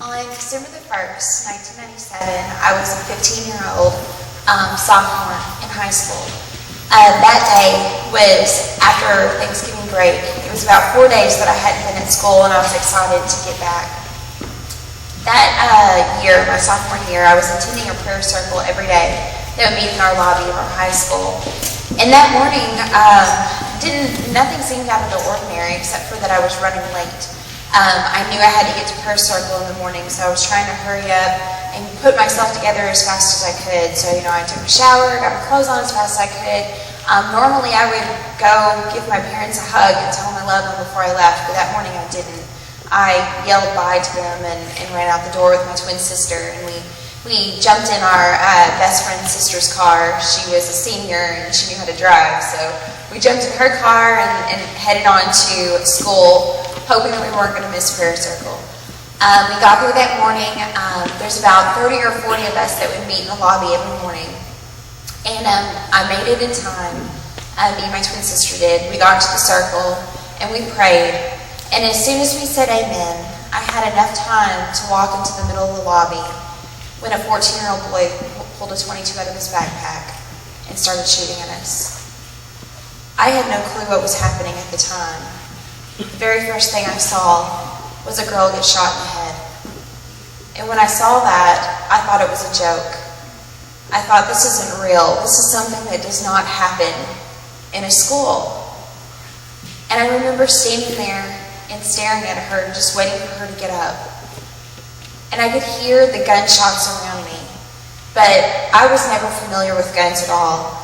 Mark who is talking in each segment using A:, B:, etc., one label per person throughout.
A: On December the 1st, 1997, I was a 15-year-old sophomore in high school. That day was after Thanksgiving break. It was about 4 days that I hadn't been at school, and I was excited to get back. That year, my sophomore year, I was attending a prayer circle every day that would meet in our lobby of our high school. And that morning, nothing seemed out of the ordinary except for that I was running late. I knew I had to get to prayer circle in the morning, so I was trying to hurry up and put myself together as fast as I could. So, I took a shower, got my clothes on as fast as I could. Normally, I would go give my parents a hug and tell them I loved them before I left, but that morning I didn't. I yelled bye to them and ran out the door with my twin sister, and we jumped in our best friend's sister's car. She was a senior and she knew how to drive, so we jumped in her car and headed on to school, hoping that we weren't going to miss prayer circle. We got there that morning. There's about 30 or 40 of us that would meet in the lobby every morning. And I made it in time. Me and my twin sister did. We got to the circle and we prayed. And as soon as we said amen, I had enough time to walk into the middle of the lobby when a 14-year-old boy pulled a .22 out of his backpack and started shooting at us. I had no clue what was happening at the time. The very first thing I saw was a girl get shot in the head. And when I saw that, I thought it was a joke. I thought, this isn't real. This is something that does not happen in a school. And I remember standing there and staring at her, just waiting for her to get up. And I could hear the gunshots around me, but I was never familiar with guns at all.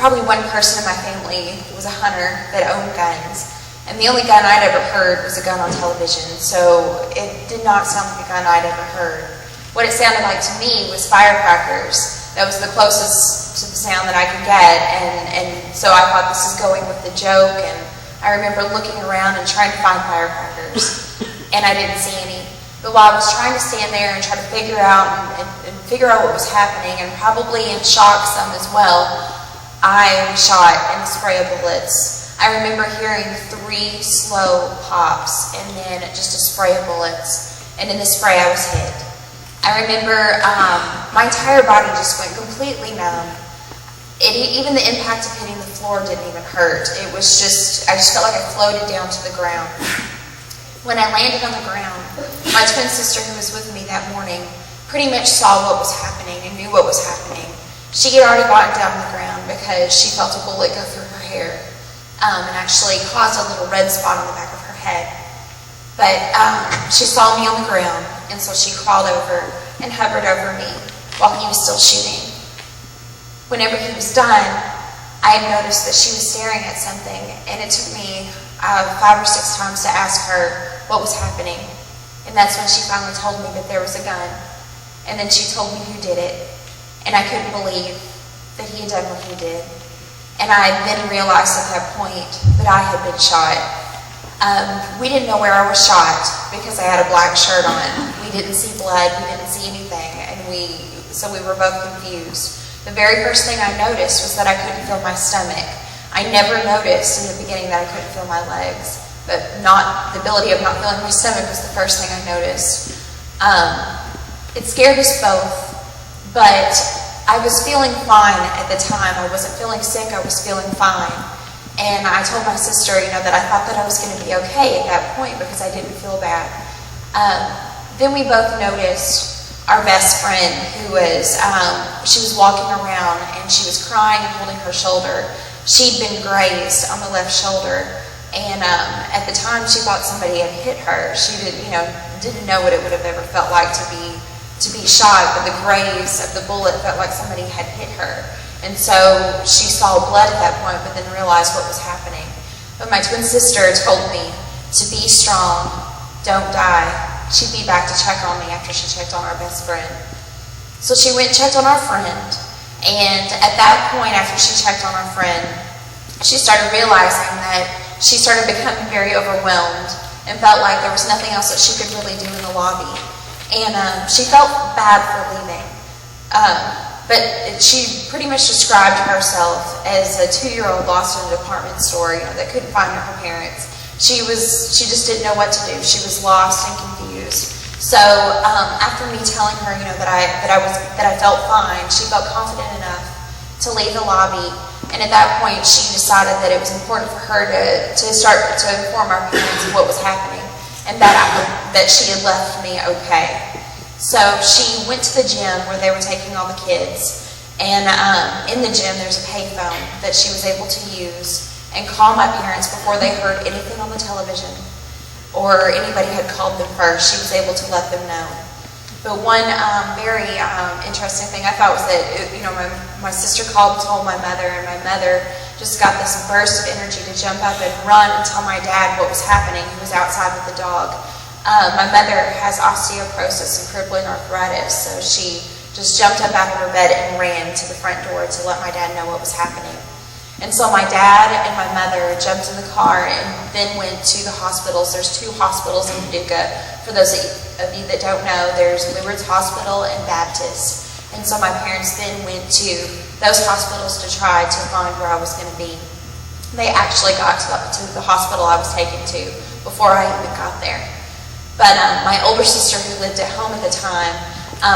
A: Probably one person in my family was a hunter that owned guns. And the only gun I'd ever heard was a gun on television, so it did not sound like a gun I'd ever heard. What it sounded like to me was firecrackers. That was the closest to the sound that I could get, and so I thought, this is going with the joke, and I remember looking around and trying to find firecrackers, and I didn't see any. But while I was trying to stand there and try to figure out and figure out what was happening, and probably in shock some as well, I was shot in a spray of bullets. I remember hearing 3 slow pops and then just a spray of bullets. And in the spray, I was hit. I remember my entire body just went completely numb. Even the impact of hitting the floor didn't even hurt. It was just, I just felt like I floated down to the ground. When I landed on the ground, my twin sister who was with me that morning pretty much saw what was happening and knew what was happening. She had already gotten down on the ground because she felt a bullet go through her hair. And actually caused a little red spot on the back of her head. But she saw me on the ground, and so she crawled over and hovered over me while he was still shooting. Whenever he was done, I had noticed that she was staring at something, and it took me 5 or 6 times to ask her what was happening. And that's when she finally told me that there was a gun. And then she told me who did it. And I couldn't believe that he had done what he did. And I then realized at that point that I had been shot. We didn't know where I was shot because I had a black shirt on. We didn't see blood, we didn't see anything, and so we were both confused. The very first thing I noticed was that I couldn't feel my stomach. I never noticed in the beginning that I couldn't feel my legs, but the ability of not feeling my stomach was the first thing I noticed. It scared us both, but I was feeling fine at the time. I wasn't feeling sick, I was feeling fine. And I told my sister, that I thought that I was going to be okay at that point because I didn't feel bad. Then we both noticed our best friend who was, she was walking around and she was crying and holding her shoulder. She'd been grazed on the left shoulder. And at the time she thought somebody had hit her. She didn't know what it would have ever felt like to be shot, but the graze of the bullet felt like somebody had hit her. And so she saw blood at that point, but then realized what was happening. But my twin sister told me to be strong, don't die. She'd be back to check on me after she checked on our best friend. So she went and checked on our friend, and at that point, after she checked on our friend, she started realizing that she started becoming very overwhelmed and felt like there was nothing else that she could really do in the lobby. And she felt bad for leaving. But she pretty much described herself as a 2-year-old lost in a department store, that couldn't find her parents. She just didn't know what to do. She was lost and confused. So after me telling her, that I felt fine, she felt confident enough to leave the lobby. And at that point, she decided that it was important for her to start to inform our parents of what was happening, and that she had left me okay. So she went to the gym where they were taking all the kids, and in the gym there's a payphone that she was able to use and call my parents before they heard anything on the television or anybody had called them first. She was able to let them know. But one very interesting thing I thought was that, my sister called and told my mother, and my mother just got this burst of energy to jump up and run and tell my dad what was happening. He was outside with the dog. My mother has osteoporosis and crippling arthritis, so she just jumped up out of her bed and ran to the front door to let my dad know what was happening. And so my dad and my mother jumped in the car and then went to the hospitals. There's 2 hospitals in Paducah. For those of you that don't know, there's Lourdes Hospital and Baptist. And so my parents then went to those hospitals to try to find where I was going to be. They actually got to the hospital I was taken to before I even got there. But my older sister, who lived at home at the time,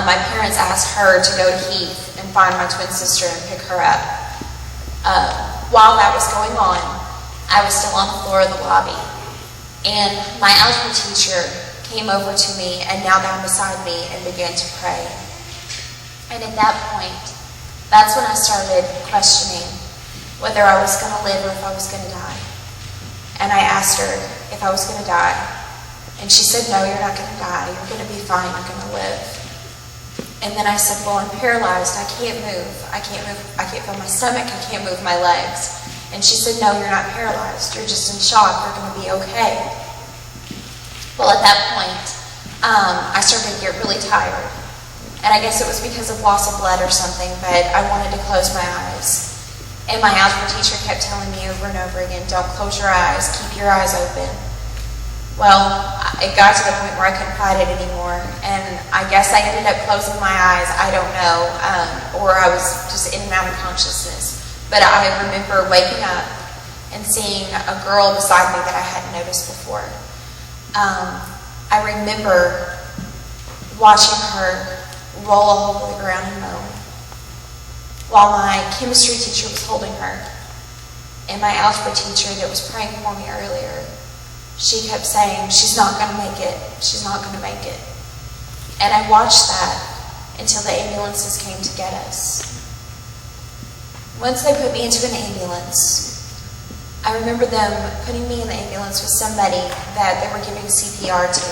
A: my parents asked her to go to Heath and find my twin sister and pick her up. While that was going on, I was still on the floor of the lobby, and my algebra teacher came over to me and knelt down beside me and began to pray. And at that point, that's when I started questioning whether I was going to live or if I was going to die. And I asked her if I was going to die, and she said, "No, you're not going to die. You're going to be fine. You're going to live." And then I said, "Well, I'm paralyzed. I can't move. I can't feel my stomach. I can't move my legs." And she said, "No, you're not paralyzed. You're just in shock. You're going to be okay." Well, at that point, I started to get really tired. And I guess it was because of loss of blood or something, but I wanted to close my eyes. And my algebra teacher kept telling me over and over again, "Don't close your eyes. Keep your eyes open." Well, it got to the point where I couldn't fight it anymore, and I guess I ended up closing my eyes, I don't know, or I was just in and out of consciousness. But I remember waking up and seeing a girl beside me that I hadn't noticed before. I remember watching her roll all over the ground and moan, while my chemistry teacher was holding her, and my algebra teacher that was praying for me earlier, she kept saying, "She's not going to make it. She's not going to make it." And I watched that until the ambulances came to get us. Once they put me into an ambulance, I remember them putting me in the ambulance with somebody that they were giving CPR to.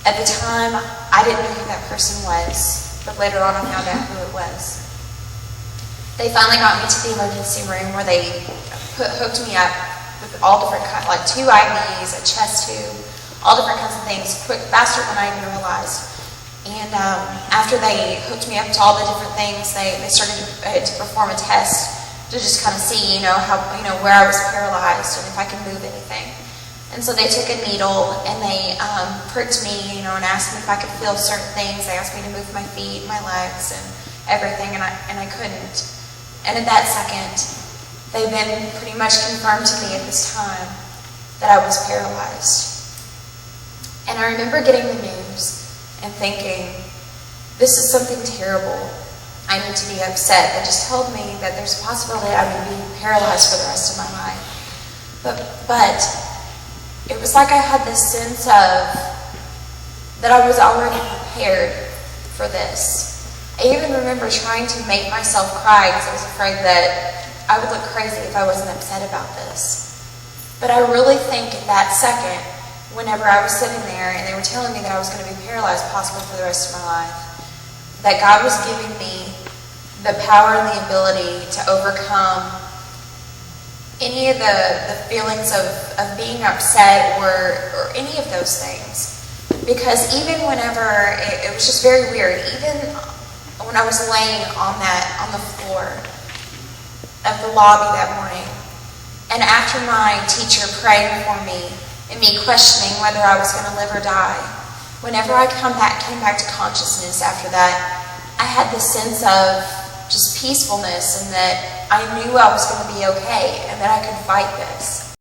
A: At the time, I didn't know who that person was, but later on I found out who it was. They finally got me to the emergency room where they hooked me up with all different kinds, like 2 IVs, a chest tube, all different kinds of things, faster than I even realized. And after they hooked me up to all the different things, they started to perform a test to just kind of see, where I was paralyzed and if I could move anything. And so they took a needle and they pricked me, and asked me if I could feel certain things. They asked me to move my feet, my legs, and everything, and I couldn't. And at that second, they then pretty much confirmed to me at this time that I was paralyzed. And I remember getting the news and thinking, this is something terrible. I need to be upset. They just told me that there's a possibility I would be paralyzed for the rest of my life. But it was like I had this sense of that I was already prepared for this. I even remember trying to make myself cry because I was afraid that I would look crazy if I wasn't upset about this. But I really think at that second, whenever I was sitting there and they were telling me that I was going to be paralyzed possibly for the rest of my life, that God was giving me the power and the ability to overcome any of the feelings of being upset or any of those things. Because even whenever, it was just very weird, even when I was laying on the floor of the lobby that morning, and after my teacher praying for me and me questioning whether I was going to live or die, whenever I came back to consciousness after that, I had this sense of just peacefulness and that I knew I was going to be okay and that I could fight this.